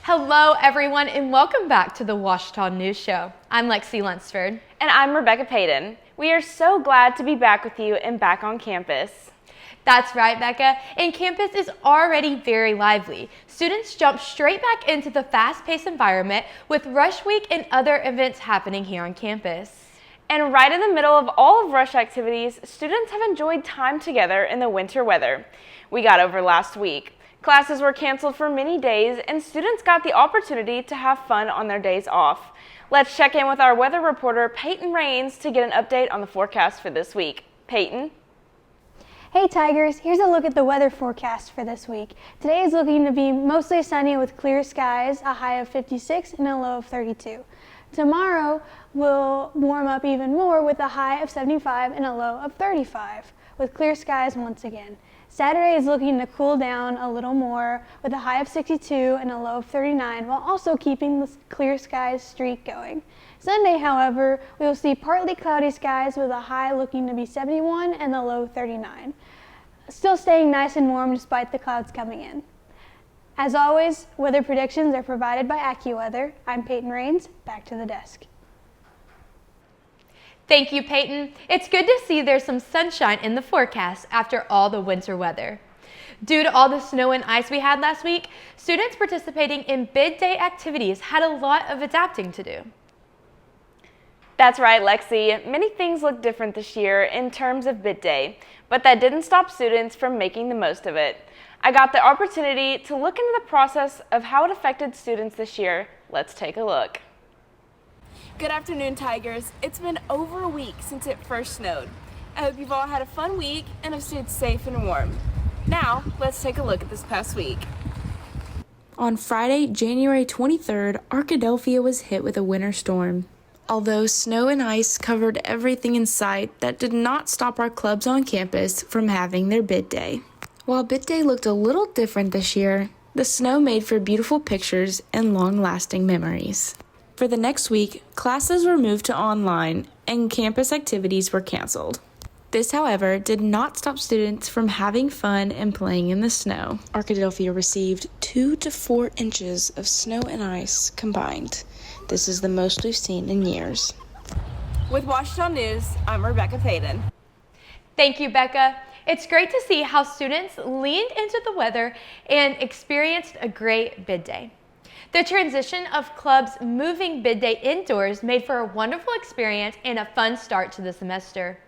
Hello, everyone, and welcome back to the Ouachita News Show. I'm Lexi Lunsford. And I'm Rebecca Payton. We are so glad to be back with you and back on campus. That's right, Becca, and campus is already very lively. Students jump straight back into the fast-paced environment with Rush Week and other events happening here on campus. And right in the middle of all of Rush activities, students have enjoyed time together in the winter weather we got over last week. Classes were canceled for many days, and students got the opportunity to have fun on their days off. Let's check in with our weather reporter, Peyton Rains, to get an update on the forecast for this week. Peyton? Hey Tigers, here's a look at the weather forecast for this week. Today is looking to be mostly sunny with clear skies, a high of 56 and a low of 32. Tomorrow will warm up even more with a high of 75 and a low of 35, with clear skies once again. Saturday is looking to cool down a little more with a high of 62 and a low of 39, while also keeping the clear skies streak going. Sunday, however, we will see partly cloudy skies with a high looking to be 71 and a low 39. Still staying nice and warm despite the clouds coming in. As always, weather predictions are provided by AccuWeather. I'm Peyton Rains. Back to the desk. Thank you, Peyton. It's good to see there's some sunshine in the forecast after all the winter weather. Due to all the snow and ice we had last week, students participating in bid day activities had a lot of adapting to do. That's right, Lexi. Many things look different this year in terms of bid day, but that didn't stop students from making the most of it. I got the opportunity to look into the process of how it affected students this year. Let's take a look. Good afternoon, Tigers. It's been over a week since it first snowed. I hope you've all had a fun week and have stayed safe and warm. Now, let's take a look at this past week. On Friday, January 23rd, Arkadelphia was hit with a winter storm. Although snow and ice covered everything in sight, that did not stop our clubs on campus from having their bid day. While bid day looked a little different this year, the snow made for beautiful pictures and long-lasting memories. For the next week, classes were moved to online and campus activities were canceled. This, however, did not stop students from having fun and playing in the snow. Arkadelphia received 2 to 4 inches of snow and ice combined. This is the most we've seen in years. With Ouachita News, I'm Rebecca Payton. Thank you, Becca. It's great to see how students leaned into the weather and experienced a great bid day. The transition of clubs moving bid day indoors made for a wonderful experience and a fun start to the semester.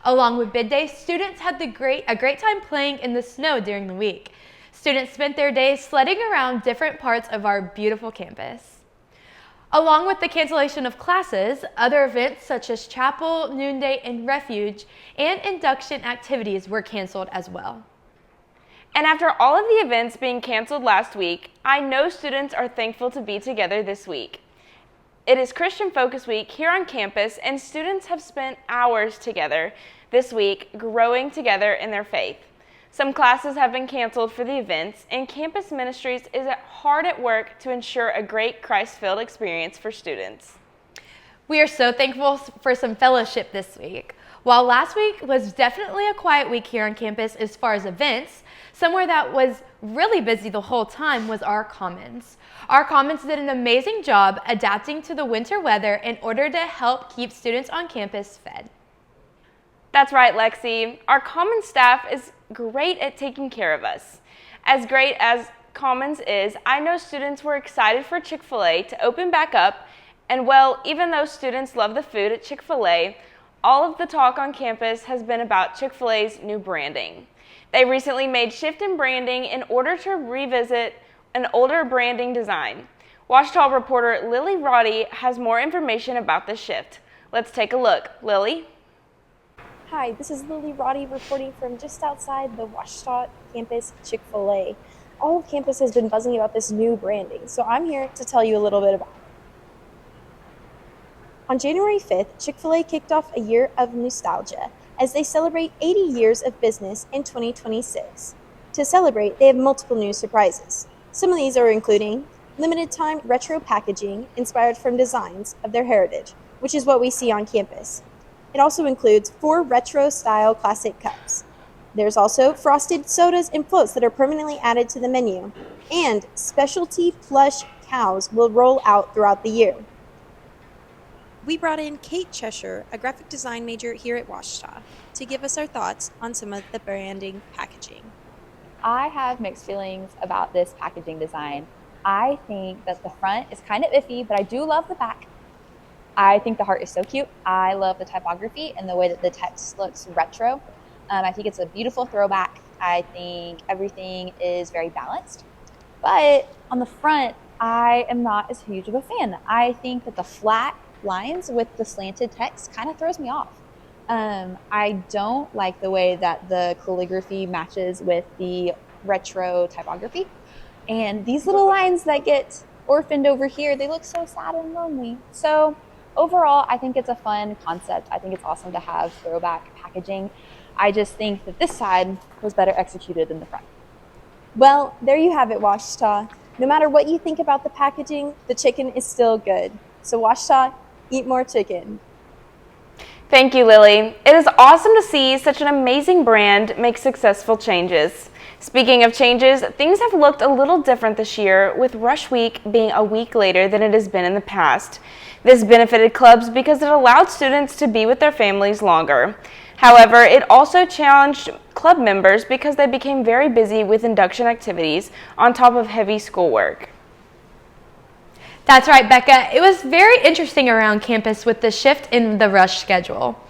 Along with bid day, students had a great time playing in the snow during the week. Students spent their days sledding around different parts of our beautiful campus. Along with the cancellation of classes, other events such as chapel, noonday, and refuge, and induction activities were canceled as well. And after all of the events being canceled last week, I know students are thankful to be together this week. It is Christian Focus Week here on campus, and students have spent hours together this week growing together in their faith. Some classes have been canceled for the events, and Campus Ministries is hard at work to ensure a great Christ-filled experience for students. We are so thankful for some fellowship this week. While last week was definitely a quiet week here on campus as far as events, somewhere that was really busy the whole time was our Commons. Our Commons did an amazing job adapting to the winter weather in order to help keep students on campus fed. That's right, Lexi. Our Commons staff is great at taking care of us. As great as Commons is, I know students were excited for Chick-fil-A to open back up, and well, even though students love the food at Chick-fil-A, all of the talk on campus has been about Chick-fil-A's new branding. They recently made shift in branding in order to revisit an older branding design. Ouachita reporter Lily Roddy has more information about this shift. Let's take a look. Lily? Hi, this is Lily Roddy reporting from just outside the Ouachita campus Chick-fil-A. All of campus has been buzzing about this new branding, so I'm here to tell you a little bit about it. On January 5th, Chick-fil-A kicked off a year of nostalgia as they celebrate 80 years of business in 2026. To celebrate, they have multiple new surprises. Some of these are including limited time retro packaging inspired from designs of their heritage, which is what we see on campus. It also includes 4 retro-style classic cups. There's also frosted sodas and floats that are permanently added to the menu, and specialty plush cows will roll out throughout the year. We brought in Kate Cheshire, a graphic design major here at Ouachita, to give us our thoughts on some of the branding packaging. I have mixed feelings about this packaging design. I think that the front is kind of iffy, but I do love the back. I think the heart is so cute. I love the typography and the way that the text looks retro. I think it's a beautiful throwback. I think everything is very balanced. But on the front, I am not as huge of a fan. I think that the flat lines with the slanted text kind of throws me off. I don't like the way that the calligraphy matches with the retro typography. And these little lines that get orphaned over here, they look so sad and lonely. So overall, I think it's a fun concept. I think it's awesome to have throwback packaging. I just think that this side was better executed than the front. Well, there you have it, Ouachita. No matter what you think about the packaging, the chicken is still good. So Ouachita, eat more chicken. Thank you, Lily. It is awesome to see such an amazing brand make successful changes. Speaking of changes, things have looked a little different this year, with Rush Week being a week later than it has been in the past. This benefited clubs because it allowed students to be with their families longer. However, it also challenged club members because they became very busy with induction activities on top of heavy schoolwork. That's right, Becca. It was very interesting around campus with the shift in the rush schedule.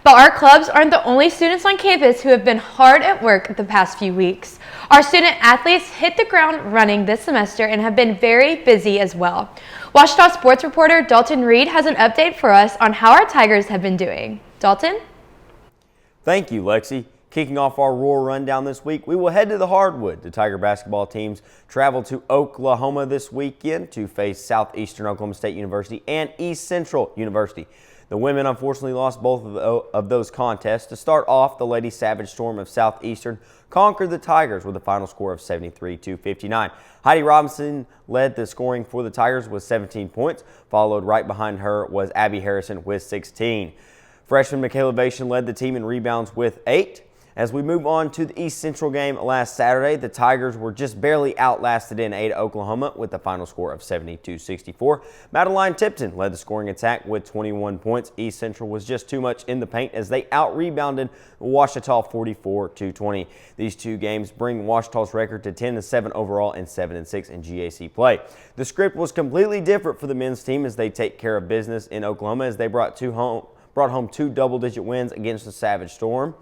But our clubs aren't the only students on campus who have been hard at work the past few weeks. Our student athletes hit the ground running this semester and have been very busy as well. Ouachita sports reporter Dalton Reed has an update for us on how our Tigers have been doing. Dalton? Thank you, Lexi. Kicking off our Roar Rundown this week, we will head to the Hardwood. The Tiger basketball teams travel to Oklahoma this weekend to face Southeastern Oklahoma State University and East Central University. The women unfortunately lost both of those contests. To start off, the Lady Savage Storm of Southeastern conquered the Tigers with a final score of 73-59. Heidi Robinson led the scoring for the Tigers with 17 points. Followed right behind her was Abby Harrison with 16. Freshman Michaela Vation led the team in rebounds with 8. As we move on to the East Central game last Saturday, the Tigers were just barely outlasted in Ada, Oklahoma with a final score of 72-64. Madeline Tipton led the scoring attack with 21 points. East Central was just too much in the paint as they out-rebounded Ouachita 44-20. These two games bring Ouachita's record to 10-7 overall and 7-6 in GAC play. The script was completely different for the men's team as they take care of business in Oklahoma as they brought home two double-digit wins against the Savage Storm.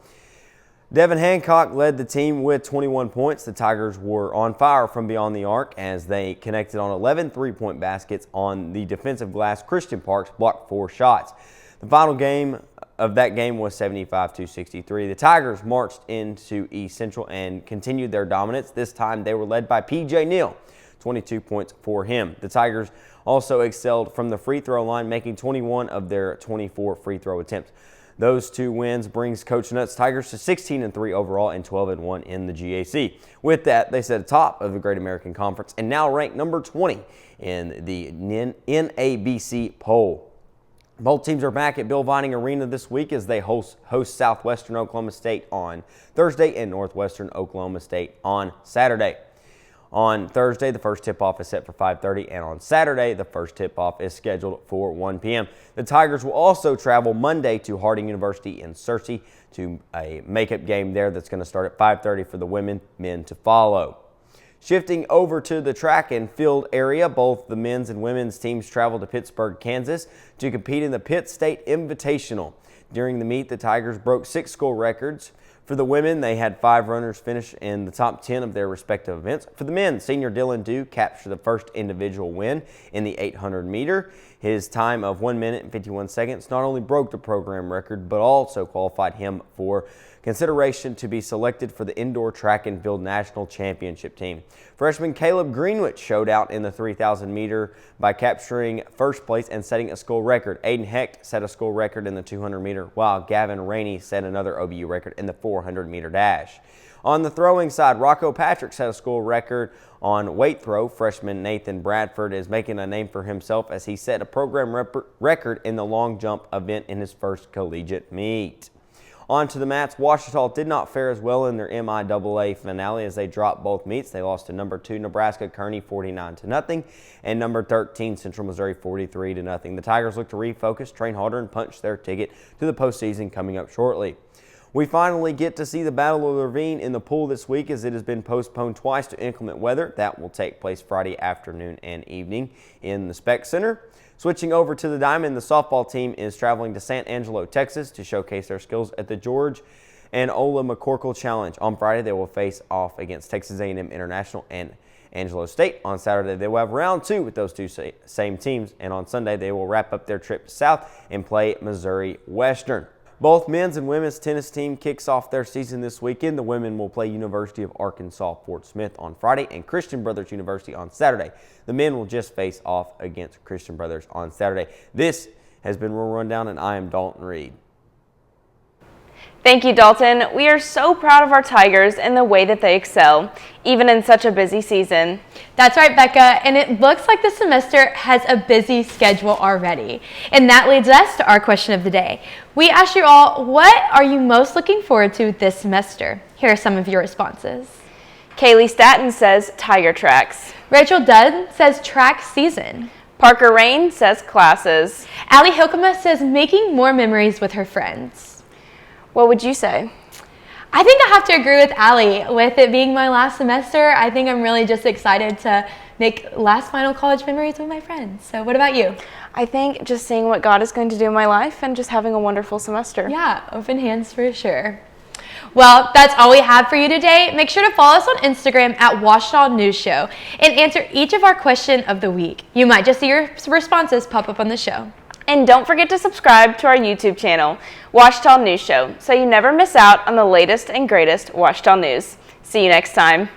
Devin Hancock led the team with 21 points. The Tigers were on fire from beyond the arc as they connected on 11 three-point baskets on the defensive glass. Christian Parks blocked 4 shots. The final game of that game was 75-63. The Tigers marched into East Central and continued their dominance. This time they were led by P.J. Neal, 22 points for him. The Tigers also excelled from the free throw line, making 21 of their 24 free throw attempts. Those two wins brings Coach Nutt's Tigers to 16-3 overall and 12-1 in the GAC. With that, they sit atop of the Great American Conference and now rank number 20 in the NABC poll. Both teams are back at Bill Vining Arena this week as they host Southwestern Oklahoma State on Thursday and Northwestern Oklahoma State on Saturday. On Thursday, the first tip-off is set for 5:30, and on Saturday, the first tip-off is scheduled for 1 p.m. The Tigers will also travel Monday to Harding University in Searcy to a makeup game there that's going to start at 5:30 for the women, men to follow. Shifting over to the track and field area, both the men's and women's teams travel to Pittsburgh, Kansas to compete in the Pitt State Invitational. During the meet, the Tigers broke 6 school records. For the women, they had 5 runners finish in the top 10 of their respective events. For the men, senior Dylan Dew captured the first individual win in the 800 meter. His time of 1 minute and 51 seconds not only broke the program record, but also qualified him for consideration to be selected for the indoor track and field national championship team. Freshman Caleb Greenwich showed out in the 3,000 meter by capturing first place and setting a school record. Aiden Hecht set a school record in the 200 meter, while Gavin Rainey set another OBU record in the 400 meter dash. On the throwing side, Rocco Patrick set a school record on weight throw. Freshman Nathan Bradford is making a name for himself as he set a program record in the long jump event in his first collegiate meet. On to the mats. Ouachita did not fare as well in their MIAA finale as they dropped both meets. They lost to number 2 Nebraska Kearney 49-0 and number 13 Central Missouri 43-0. The Tigers look to refocus, train harder, and punch their ticket to the postseason coming up shortly. We finally get to see the Battle of the Ravine in the pool this week as it has been postponed twice to inclement weather. That will take place Friday afternoon and evening in the Spec Center. Switching over to the Diamond, the softball team is traveling to San Angelo, Texas to showcase their skills at the George and Ola McCorkle Challenge. On Friday, they will face off against Texas A&M International and Angelo State. On Saturday, they will have round 2 with those two same teams, and on Sunday, they will wrap up their trip south and play Missouri Western. Both men's and women's tennis team kicks off their season this weekend. The women will play University of Arkansas Fort Smith on Friday and Christian Brothers University on Saturday. The men will just face off against Christian Brothers on Saturday. This has been Rural Rundown, and I am Dalton Reed. Thank you, Dalton. We are so proud of our Tigers and the way that they excel, even in such a busy season. That's right, Becca, and it looks like the semester has a busy schedule already. And that leads us to our question of the day. We asked you all, what are you most looking forward to this semester? Here are some of your responses. Kaylee Staton says Tiger tracks. Rachel Dunn says track season. Parker Rain says classes. Allie Hilkema says making more memories with her friends. What would you say? I think I have to agree with Allie. With it being my last semester, I think I'm really just excited to make last final college memories with my friends. So what about you? I think just seeing what God is going to do in my life and just having a wonderful semester. Yeah, open hands for sure. Well, that's all we have for you today. Make sure to follow us on Instagram at Ouachita News Show and answer each of our question of the week. You might just see your responses pop up on the show. And don't forget to subscribe to our YouTube channel, Ouachita News Show, so you never miss out on the latest and greatest Ouachita news. See you next time.